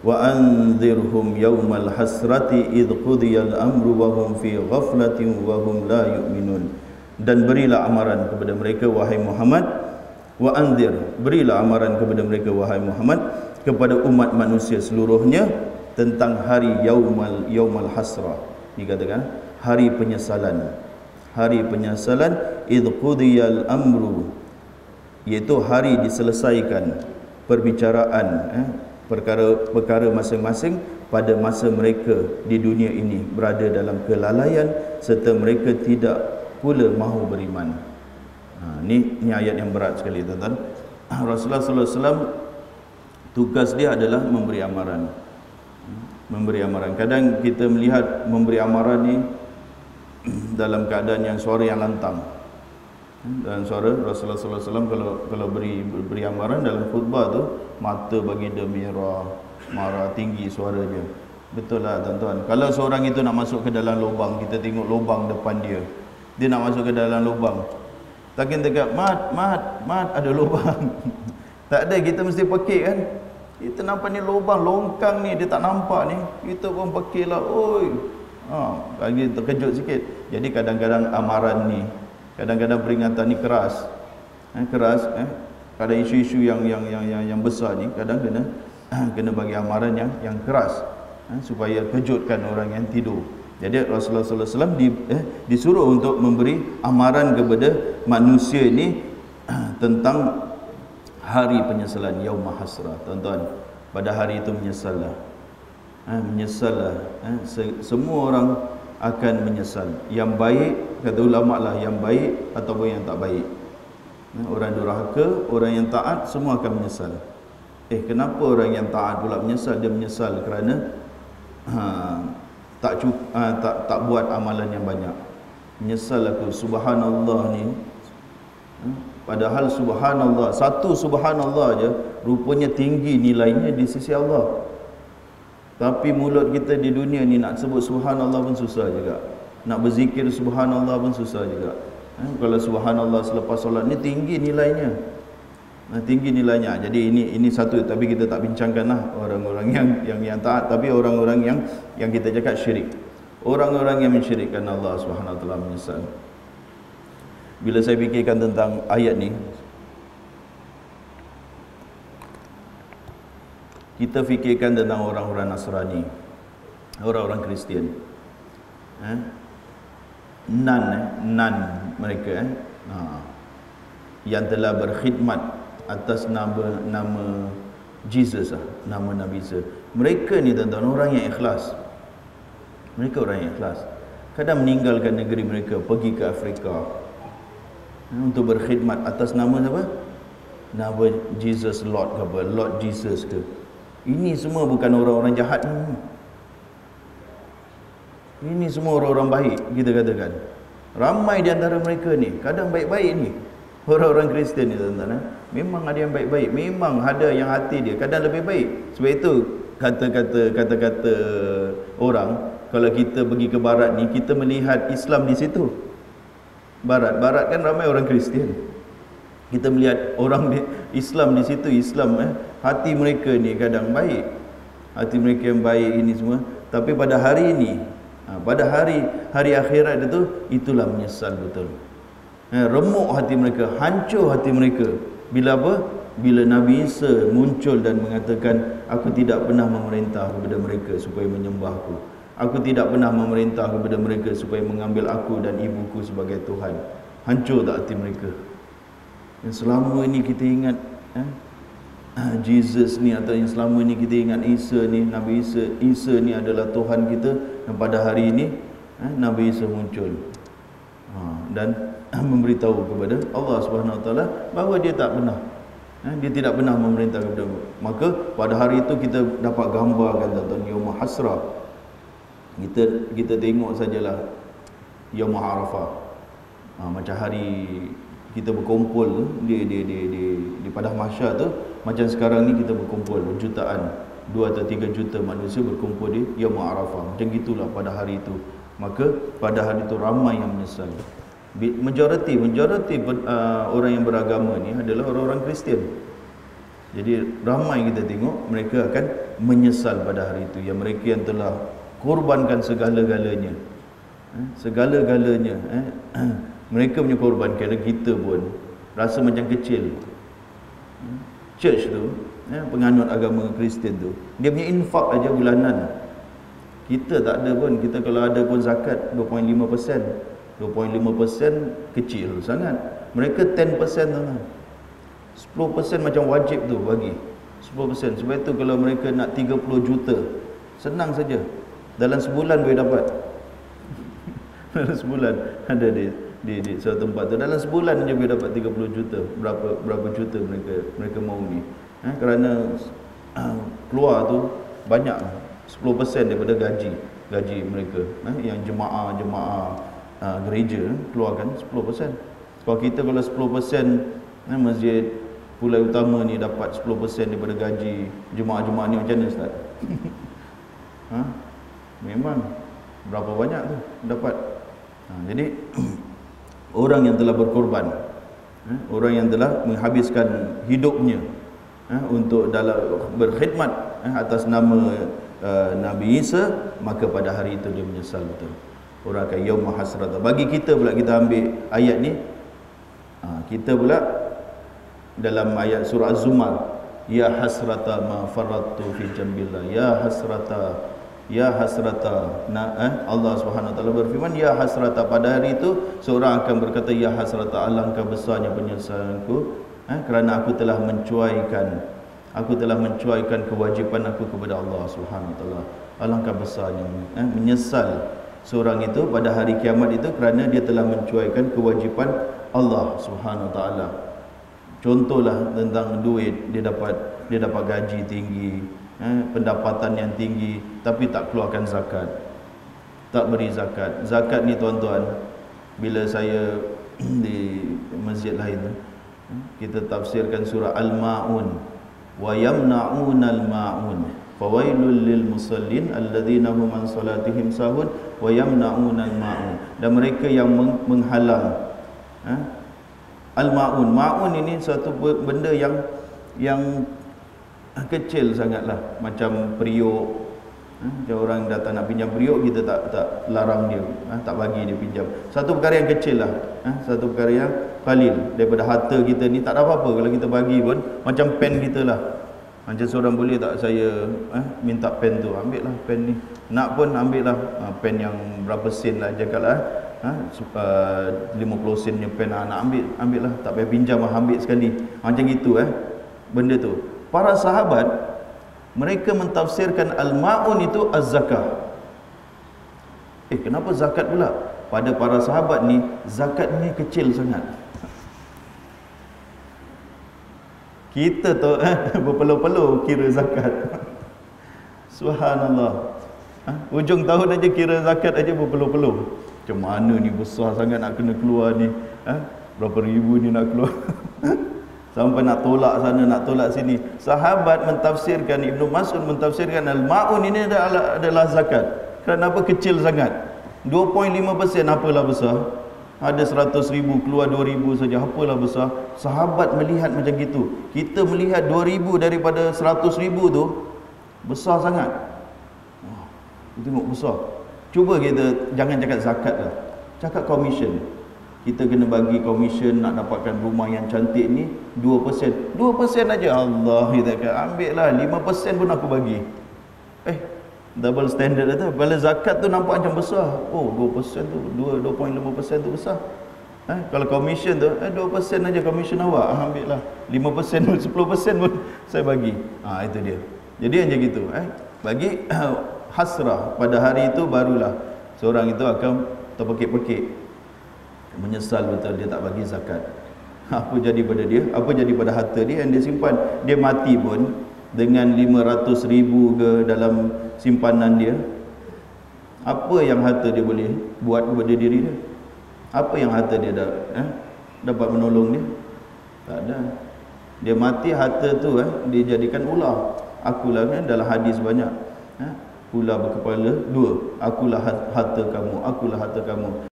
wa anzirhum yaumal hasrati id qudiyal amru wa hum fi ghaflatin wa hum la yu'minun. Dan berilah amaran kepada mereka wahai Muhammad, wa anzir, berilah amaran kepada mereka wahai Muhammad, kepada umat manusia seluruhnya tentang hari yaumal hasrah. Dikatakan hari penyesalan. Hari penyesalan id qudiyal amru, iaitu hari diselesaikan perbicaraan perkara-perkara masing-masing pada masa mereka di dunia ini berada dalam kelalaian serta mereka tidak pula mahu beriman. Ini ayat yang berat sekali, tuan-tuan. Rasulullah sallallahu alaihi wasallam tugas dia adalah memberi amaran. Memberi amaran. Kadang kita melihat memberi amaran ni dalam keadaan yang suara yang lantang. Dan suara Rasulullah sallallahu alaihi wasallam kalau beri amaran dalam khutbah tu, mata bagi dia merah, marah tinggi suaranya. Betul lah tuan-tuan. Kalau seorang itu nak masuk ke dalam lubang, kita tengok lubang depan dia. Dia nak masuk ke dalam lubang. Takin dekat mat ada lubang. Tak ada, kita mesti pekik kan. Kita nampak ni lubang longkang ni, dia tak nampak ni. Kita pun pekik lah. Oi. Lagi terkejut sikit. Jadi kadang-kadang amaran ni, kadang-kadang peringatan ni keras. Keras pada isu-isu yang besar ni, kadang kena bagi amaran yang keras supaya kejutkan orang yang tidur. Jadi Rasulullah sallallahu alaihi wasallam disuruh untuk memberi amaran kepada manusia ini tentang hari penyesalan, yaumul hasrah. Tuan-tuan, pada hari itu menyesallah. Menyesallah. Semua orang akan menyesal. Yang baik, kata ulama lah, yang baik ataupun yang tak baik. Orang durhaka, orang yang taat, semua akan menyesal. Kenapa orang yang taat pula menyesal? Dia menyesal kerana tak buat amalan yang banyak. Menyesal aku, subhanallah ni. Padahal subhanallah, satu subhanallah je rupanya tinggi nilainya di sisi Allah. Tapi mulut kita di dunia ni nak sebut subhanallah pun susah juga. Nak berzikir subhanallah pun susah juga. Kalau subhanallah selepas solat ni tinggi nilainya. Tinggi nilainya. Jadi ini satu, tapi kita tak bincangkanlah orang-orang yang taat, tapi orang-orang yang kita cakap syirik. Orang-orang yang mensyirikkan Allah Subhanahu wa taala menyesal. Bila saya fikirkan tentang ayat ni, kita fikirkan tentang orang-orang Nasrani, orang-orang Kristian. Nan mereka yang telah berkhidmat atas nama Jesus, nama Nabi Isa. Mereka ni tuan-tuan orang yang ikhlas. Mereka orang yang ikhlas. Kadang meninggalkan negeri mereka, pergi ke Afrika untuk berkhidmat atas nama apa? Nama Jesus Lord ke apa? Lord Jesus ke. Ini semua bukan orang-orang jahat ni. Ini semua orang-orang baik, kita katakan. Ramai di antara mereka ni, kadang baik-baik ni. Orang-orang Kristian ni tuan-tuan, memang ada yang baik-baik, memang ada yang hati dia kadang lebih baik. Sebab itu kata-kata orang, kalau kita pergi ke barat ni, kita melihat Islam di situ. Barat kan ramai orang Kristian. Kita melihat orang Islam di situ, Islam hati mereka ni kadang baik. Hati mereka yang baik ini semua. Tapi pada hari ini, pada hari akhirat itu, itulah menyesal betul. Remuk hati mereka, hancur hati mereka. Bila apa? Bila Nabi Isa muncul dan mengatakan, aku tidak pernah memerintah kepada mereka supaya menyembahku. Aku tidak pernah memerintah kepada mereka supaya mengambil aku dan ibuku sebagai Tuhan. Hancur tak hati mereka? Yang selama ini kita ingat Jesus ni, atau yang selama ini kita ingat Isa ni, Nabi Isa ni adalah Tuhan kita, dan pada hari ini Nabi Isa muncul dan memberitahu kepada Allah Subhanahu Wa Taala bahawa dia tak pernah, dia tidak pernah memerintah kepada. Maka pada hari itu kita dapat gambarkan tuan-tuan yaumul hasrah. Kita tengok sajalah yaumul arafah, macam hari kita berkumpul di padang mahsyar tu, macam sekarang ni kita berkumpul jutaan, 2 atau 3 juta manusia berkumpul di yaumul arafah. Macam gitulah pada hari itu. Maka pada hari itu ramai yang menyesal. Majoriti orang yang beragama ni adalah orang-orang Kristian. Jadi ramai kita tengok mereka akan menyesal pada hari itu, yang mereka yang telah korbankan segala-galanya, segala-galanya, mereka punya korban. Kerana kita pun rasa macam kecil. Church tu, penganut agama Kristian tu, dia punya infak aja bulanan. Kita tak ada pun. Kita kalau ada pun zakat 2.5%. 2.5% kecil sangat. Mereka 10% tu. 10% macam wajib tu bagi. 10%. Sebab itu kalau mereka nak 30 juta, senang saja. Dalam sebulan boleh dapat. Dalam sebulan ada di suatu tempat tu. Dalam sebulan aja boleh dapat 30 juta. Berapa juta mereka mau ni. Kerana keluar tu banyak, 10% daripada gaji mereka. Yang jemaah gereja keluarkan 10%. Kalau kita 10% masjid Pulai Utama ni dapat 10% daripada gaji jemaah-jemaah ni, macam mana Ustaz? Memang berapa banyak tu dapat. Jadi orang yang telah berkorban, orang yang telah menghabiskan hidupnya untuk dalam berkhidmat atas nama Nabi Isa, maka pada hari itu dia menyesal betul. Orang akan yaumah hasrata. Bagi kita pula, kita ambil ayat ni, kita pula dalam ayat surah Az-Zumar, ya hasrata ma faradtu fi jambillah, ya hasrata Allah Subhanahu wa taala berfirman, ya hasrata, pada hari itu seorang akan berkata, ya hasrata, alangkah besarnya penyesalanku, kerana aku telah mencuaikan kewajipan aku kepada Allah Subhanahu wa taala. Alangkah besarnya menyesal seorang itu pada hari kiamat itu, kerana dia telah mencuaikan kewajipan Allah Subhanahu wa taala. Contohlah tentang duit, dia dapat gaji tinggi, pendapatan yang tinggi, tapi tak keluarkan zakat, tak beri zakat. Zakat ni tuan-tuan, bila saya di masjid lain, kita tafsirkan surah Al-Ma'un, wa yamna'unal ma'un fawailul lil musallin alladzina hum an salatihim sahun wa yamna'unal ma'un. Dan mereka yang menghalang Al-Ma'un. Ma'un ini satu benda yang kecil sangatlah, macam periuk. Kalau orang datang nak pinjam periuk, kita tak larang dia, tak bagi dia pinjam. Satu perkara yang kecil lah, satu perkara yang qalil daripada harta kita ni. Tak ada apa-apa kalau kita bagi pun, macam pen kita lah. Macam seorang, boleh tak saya minta pen tu, ambil lah pen ni. Nak pun ambil lah pen yang berapa sen lah, cakap lah 50 sen punya pen, nak ambil lah, tak payah pinjam lah, ambil sekali. Macam gitu benda tu. Para sahabat, mereka mentafsirkan Al-Ma'un itu Az-Zakah. Kenapa zakat pula? Pada para sahabat ni, zakat ni kecil sangat. Kita tu berpeluh-peluh kira zakat. Subhanallah. Ujung tahun aja kira zakat aja berpeluh-peluh. Macam mana ni, besar sangat nak kena keluar ni. Berapa ribu ni nak keluar. Sampai nak tolak sana, nak tolak sini. Sahabat mentafsirkan, Ibnu Mas'ud mentafsirkan Al-Ma'un ini adalah zakat. Kenapa kecil sangat? 2.5% apalah besar. Ada 100 ribu, keluar 2 ribu saja, apalah besar. Sahabat melihat macam gitu. Kita melihat 2 ribu daripada 100 ribu tu besar sangat. Tengok besar. Cuba kita jangan cakap zakat lah, cakap komisen. Kita kena bagi komisen nak dapatkan rumah yang cantik ni 2%. 2% aja, Allah, kita kata ambil lah, 5% pun aku bagi. Double standard tu. Bila zakat tu nampak macam besar. 2% tu, 2.5% tu besar. Kalau komisen tu 2% aja komisen awak, ambil lah. 5% pun, 10% pun saya bagi. Itu dia. Jadi macam gitu. Bagi hasrah pada hari itu, barulah seorang itu akan terpekik-pekik, menyesal betul dia tak bagi zakat. Apa jadi pada dia? Apa jadi pada harta dia yang dia simpan? Dia mati pun dengan 500 ribu ke dalam simpanan dia. Apa yang harta dia boleh buat kepada diri dia? Apa yang harta dia dapat menolong dia? Tak ada. Dia mati, harta tu dia jadikan ular. Akulah, dalam hadis banyak, ular berkepala dua. Akulah harta kamu, akulah harta kamu.